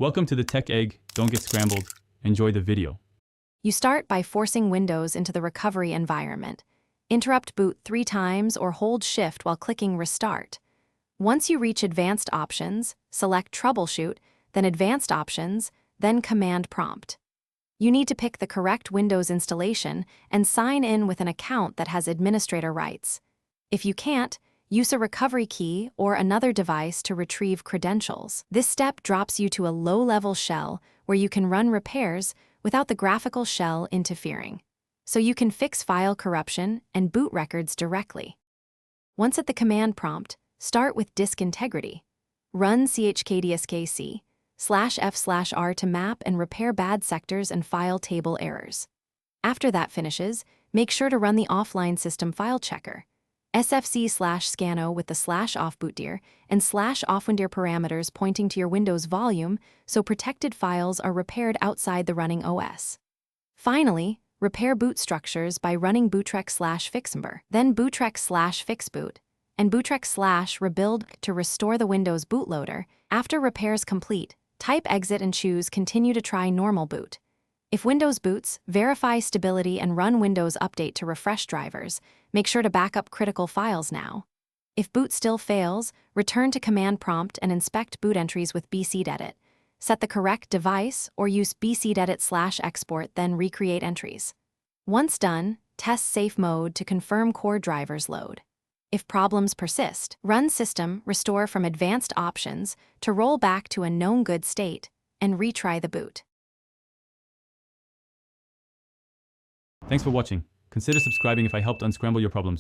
Welcome to the Tech Egg. Don't get scrambled. Enjoy the video. You start by forcing Windows into the recovery environment. Interrupt boot 3 times or hold Shift while clicking Restart. Once you reach Advanced Options, select Troubleshoot, then Advanced Options, then Command Prompt. You need to pick the correct Windows installation and sign in with an account that has administrator rights. If you can't, use a recovery key or another device to retrieve credentials. This step drops you to a low-level shell where you can run repairs without the graphical shell interfering, so you can fix file corruption and boot records directly. Once at the command prompt, start with disk integrity. Run chkdsk/f/r to map and repair bad sectors and file table errors. After that finishes, make sure to run the offline system file checker. sfc/scano with the /offbootdir and /offwindir parameters pointing to your Windows volume so protected files are repaired outside the running OS. Finally, repair boot structures by running bootrex/fixmber, then bootrex/fixboot, and bootrex/rebuild to restore the Windows bootloader. After repairs complete, type exit and choose continue to try normal boot. If Windows boots, verify stability and run Windows Update to refresh drivers. Make sure to back up critical files now. If boot still fails, return to command prompt and inspect boot entries with bcdedit. Set the correct device or use bcdedit/export, then recreate entries. Once done, test safe mode to confirm core drivers load. If problems persist, run system restore from advanced options to roll back to a known good state and retry the boot. Thanks for watching. Consider subscribing if I helped unscramble your problems.